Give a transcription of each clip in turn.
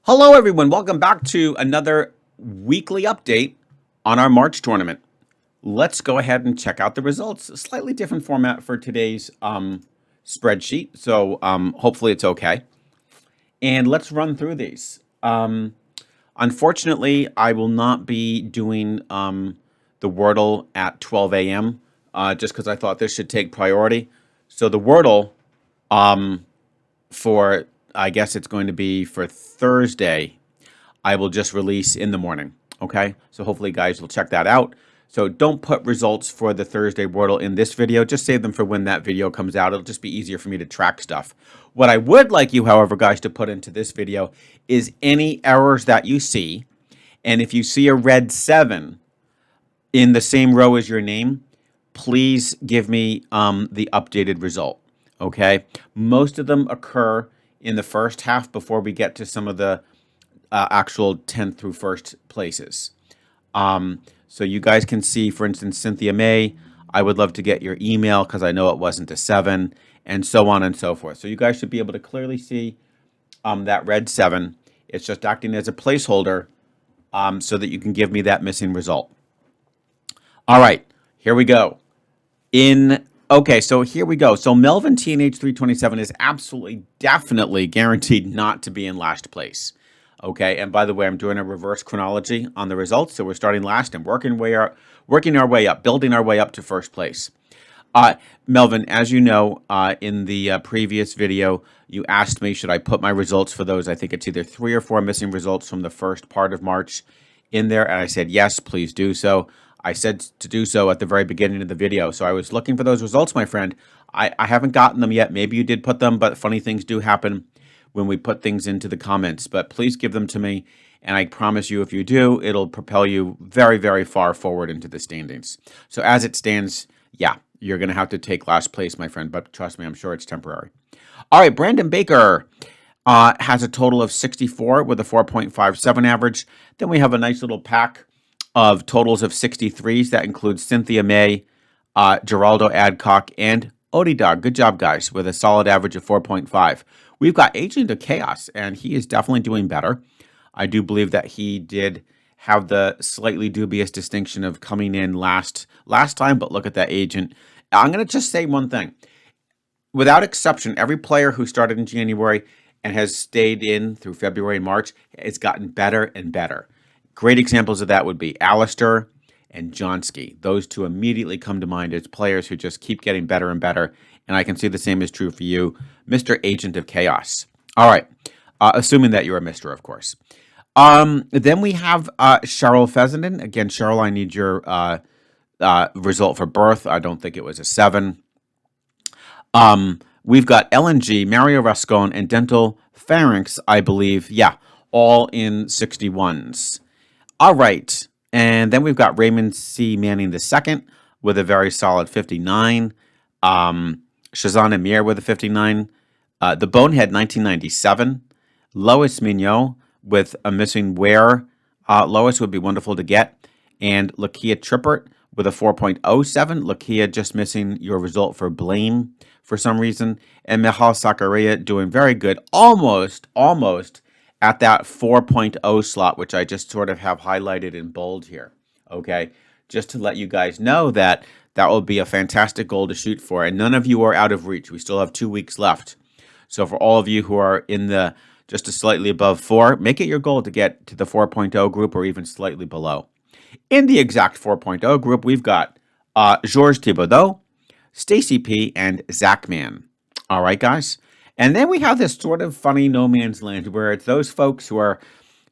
Hello, everyone. Welcome back to another weekly update on our March tournament. Let's go ahead and check out the results. A slightly different format for today's spreadsheet, so hopefully it's okay. And let's run through these. Unfortunately, I will not be doing the Wordle at 12 a.m. Just because I thought this should take priority. So the Wordle for, I guess it's going to be for Thursday, I will just release in the morning. Okay, so hopefully guys will check that out. So don't put results for the Thursday Wordle in this video. Just save them for when that video comes out. It'll just be easier for me to track stuff. What I would like you, however, guys, to put into this video is any errors that you see. And if you see a red 7 in the same row as your name, please give me the updated result. Okay, most of them occur in the first half before we get to some of the actual 10th through first places. So you guys can see, for instance, Cynthia May, I would love to get your email because I know it wasn't a 7, and so on and so forth. So you guys should be able to clearly see that red 7. It's just acting as a placeholder so that you can give me that missing result. All right, here we go. Okay, so here we go. So Melvin TNH 327 is absolutely, definitely guaranteed not to be in last place. Okay, and by the way, I'm doing a reverse chronology on the results. So we're starting last and working our way up, building our way up to first place. Melvin, as you know, in the previous video, you asked me, should I put my results for those? I think it's either 3 or 4 missing results from the first part of March in there. And I said, yes, please do so. I said to do so at the very beginning of the video. So I was looking for those results, my friend. I haven't gotten them yet. Maybe you did put them, but funny things do happen when we put things into the comments. But please give them to me. And I promise you, if you do, it'll propel you very, very far forward into the standings. So as it stands, yeah, you're going to have to take last place, my friend. But trust me, I'm sure it's temporary. All right, Brandon Baker has a total of 64 with a 4.57 average. Then we have a nice little pack of totals of 63s. That includes Cynthia May, Geraldo Adcock, and Odie Dog. Good job, guys, with a solid average of 4.5. We've got Agent of Chaos, and he is definitely doing better. I do believe that he did have the slightly dubious distinction of coming in last time, but look at that agent. I'm going to just say one thing. Without exception, every player who started in January and has stayed in through February and March has gotten better and better. Great examples of that would be Alistair and Johnsky. Those two immediately come to mind as players who just keep getting better and better. And I can see the same is true for you, Mr. Agent of Chaos. All right, assuming that you're a Mr., of course. Then we have Cheryl Fessenden. Again, Cheryl, I need your result for birth. I don't think it was a 7. We've got LNG, Mario Rascon, and Dental Pharynx, I believe. Yeah, all in 61s. All right, and then we've got Raymond C. Manning II with a very solid 59. Shazan Amir with a 59. The Bonehead 1997. Lois Mignot with a missing wear. Lois would be wonderful to get. And Lakia Trippert with a 4.07. Lakia just missing your result for blame for some reason. And Michal Sakaria doing very good. Almost at that 4.0 slot, which I just sort of have highlighted in bold here. Okay, just to let you guys know that will be a fantastic goal to shoot for. And none of you are out of reach. We still have 2 weeks left. So for all of you who are in the just a slightly above 4, make it your goal to get to the 4.0 group or even slightly below. In the exact 4.0 group, we've got Georges Thibodeau, Stacy P, and Zach Mann. All right, guys. And then we have this sort of funny no man's land where it's those folks who are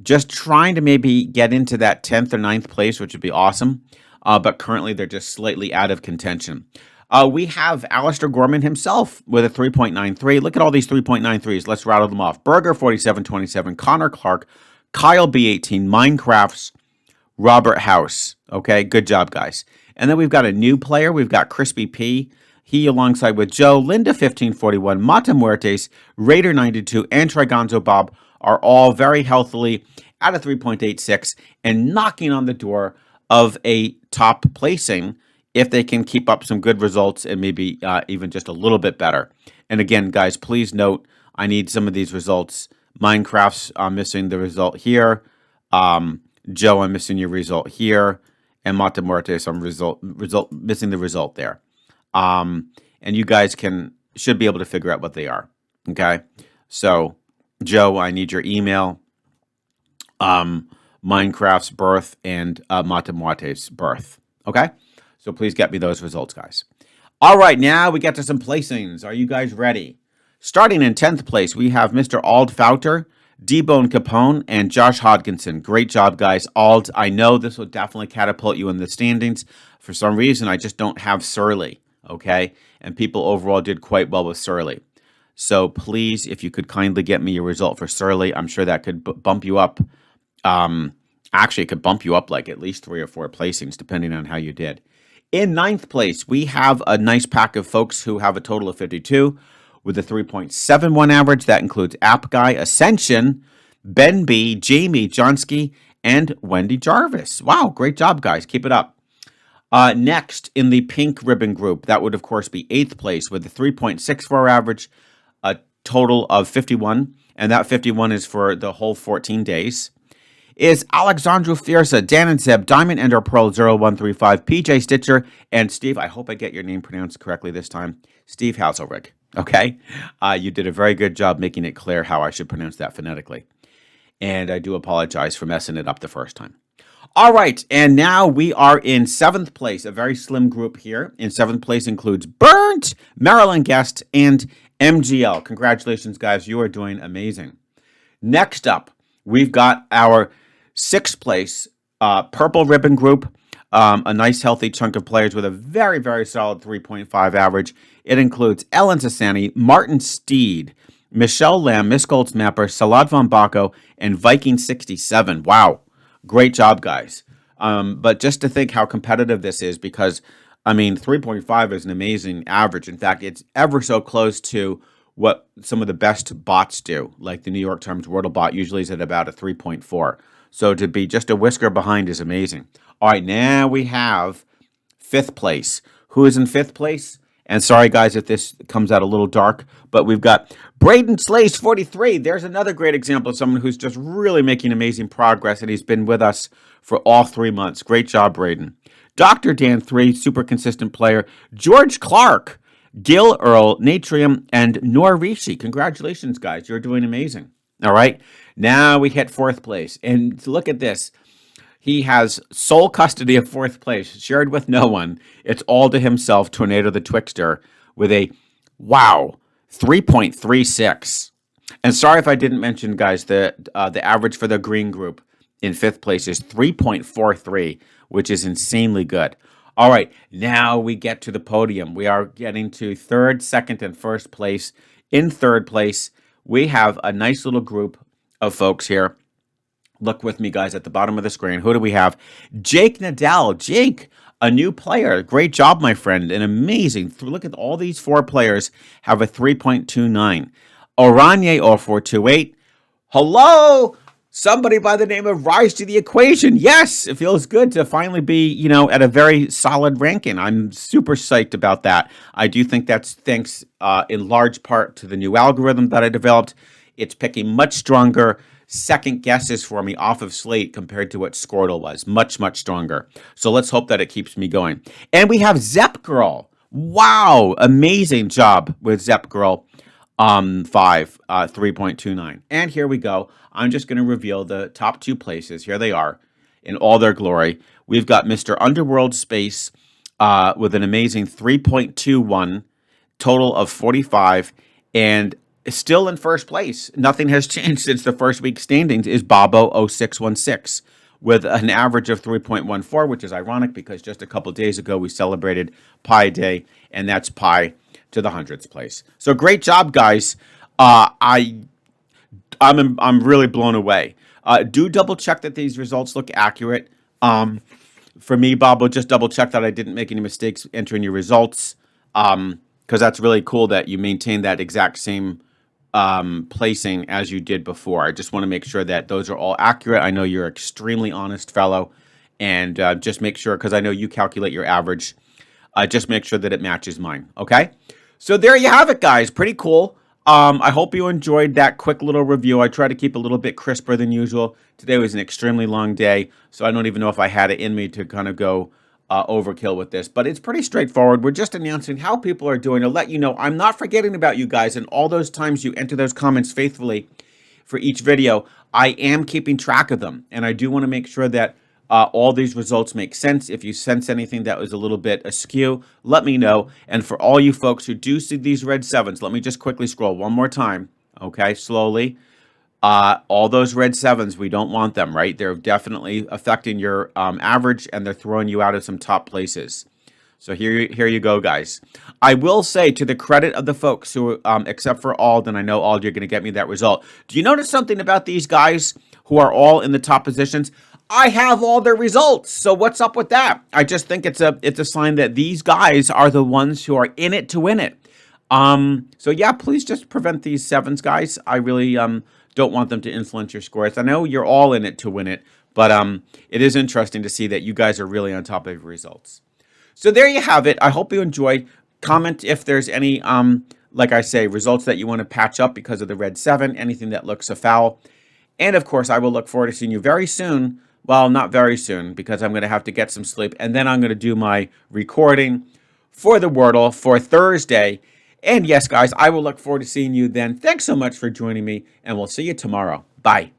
just trying to maybe get into that 10th or 9th place, which would be awesome. But currently they're just slightly out of contention. We have Alistair Gorman himself with a 3.93. Look at all these 3.93s. Let's rattle them off. Berger 47.27, Connor Clark, Kyle B18, Minecrafts, Robert House. Okay, good job, guys. And then we've got a new player. We've got Crispy P. He, alongside with Joe, Linda 1541, Mata Muertes, Raider 92, and Trigonzo Bob are all very healthily at a 3.86 and knocking on the door of a top placing if they can keep up some good results and maybe even just a little bit better. And again, guys, please note, I need some of these results Minecraft's missing the result here. Joe, I'm missing your result here. And Mata Mortis, I'm missing the result there. And you guys should be able to figure out what they are. Okay. So, Joe, I need your email, Minecraft's birth, and Mata Mortis' birth. Okay. So please get me those results, guys. All right, now we get to some placings. Are you guys ready? Starting in 10th place, we have Mr. Ald Fouter, D-Bone Capone, and Josh Hodkinson. Great job, guys. Ald, I know this will definitely catapult you in the standings. For some reason, I just don't have Surly, okay? And people overall did quite well with Surly. So please, if you could kindly get me your result for Surly, I'm sure that could bump you up. Actually, it could bump you up like at least 3 or 4 placings, depending on how you did. In 9th place, we have a nice pack of folks who have a total of 52 with a 3.71 average. That includes App Guy, Ascension, Ben B, Jamie Johnsky, and Wendy Jarvis. Wow, great job, guys. Keep it up. Next, in the pink ribbon group, that would, of course, be 8th place with a 3.64 average, a total of 51, and that 51 is for the whole 14 days. Is Alexandru Fiersa, Dan and Zeb, Diamond Ender Pearl 0135, PJ Stitcher, and Steve, I hope I get your name pronounced correctly this time, Steve Hasselrig. Okay? You did a very good job making it clear how I should pronounce that phonetically. And I do apologize for messing it up the first time. All right, and now we are in 7th place, a very slim group here. In 7th place includes Burnt, Marilyn Guest, and MGL. Congratulations, guys. You are doing amazing. Next up, we've got our 6th place purple ribbon group, a nice healthy chunk of players with a very, very solid 3.5 average. It includes Ellen Sassani, Martin Steed, Michelle Lamb, Miss Goldsmapper, Salad von Baco, and Viking 67. Wow. Great job, guys. But just to think how competitive this is, because, I mean, 3.5 is an amazing average. In fact, it's ever so close to what some of the best bots do. Like the New York Times Wordle bot usually is at about a 3.4. So to be just a whisker behind is amazing. All right, now we have 5th place. Who is in 5th place? And sorry, guys, if this comes out a little dark, but we've got Braden Slays 43. There's another great example of someone who's just really making amazing progress, and he's been with us for all 3 months. Great job, Braden. Dr. Dan 3, super consistent player. George Clark, Gil Earl, Natrium, and Nor Rishi. Congratulations, guys. You're doing amazing. All right. Now we hit 4th place. And look at this. He has sole custody of 4th place, shared with no one. It's all to himself, Tornado the Twixter, with a, wow, 3.36. And sorry if I didn't mention, guys, the average for the green group in 5th place is 3.43, which is insanely good. All right, now we get to the podium. We are getting to 3rd, 2nd, and 1st place. In 3rd place, we have a nice little group of folks here. Look with me, guys, at the bottom of the screen. Who do we have? Jake Nadal. Jake, a new player. Great job, my friend. An amazing. Look at all these 4 players have a 3.29. Oranje 0428. Hello, somebody by the name of Rise to the Equation. Yes, it feels good to finally be, at a very solid ranking. I'm super psyched about that. I do think that's thanks in large part to the new algorithm that I developed. It's picking much stronger second guesses for me off of slate compared to what Squirtle was. Much, much stronger. So let's hope that it keeps me going. And we have Zep Girl. Wow. Amazing job with Zep Girl 3.29. And here we go. I'm just going to reveal the top 2 places. Here they are in all their glory. We've got Mr. Underworld Space with an amazing 3.21, total of 45, and still in 1st place. Nothing has changed since the first week standings is Bobo 0616 with an average of 3.14, which is ironic because just a couple days ago we celebrated Pi Day, and that's pi to the 100th place. So great job, guys. I'm really blown away. Do double check that these results look accurate. For me, Bobo, just double check that I didn't make any mistakes entering your results, because that's really cool that you maintain that exact same placing as you did before. I just want to make sure that those are all accurate. I know you're an extremely honest fellow, and just make sure, because I know you calculate your average, just make sure that it matches mine, okay? So there you have it, guys. Pretty cool. I hope you enjoyed that quick little review. I try to keep a little bit crisper than usual. Today was an extremely long day, so I don't even know if I had it in me to kind of go overkill with this. But it's pretty straightforward. We're just announcing how people are doing to let you know I'm not forgetting about you guys, and all those times you enter those comments faithfully for each video, I am keeping track of them. And I do want to make sure that all these results make sense. If you sense anything that was a little bit askew, let me know. And for all you folks who do see these red sevens, let me just quickly scroll one more time. Okay, slowly. All those red sevens, we don't want them, right? They're definitely affecting your average, and they're throwing you out of some top places. So here you go, guys. I will say, to the credit of the folks who, except for Alden, I know Alden, you're going to get me that result. Do you notice something about these guys who are all in the top positions? I have all their results. So what's up with that? I just think it's a sign that these guys are the ones who are in it to win it. So yeah, please just prevent these sevens, guys. I really don't want them to influence your scores. I know you're all in it to win it, but it is interesting to see that you guys are really on top of your results. So there you have it. I hope you enjoyed. Comment if there's any, like I say, results that you want to patch up because of the red 7, anything that looks afoul. And of course, I will look forward to seeing you very soon. Well, not very soon, because I'm going to have to get some sleep. And then I'm going to do my recording for the Wordle for Thursday. And yes, guys, I will look forward to seeing you then. Thanks so much for joining me, and we'll see you tomorrow. Bye.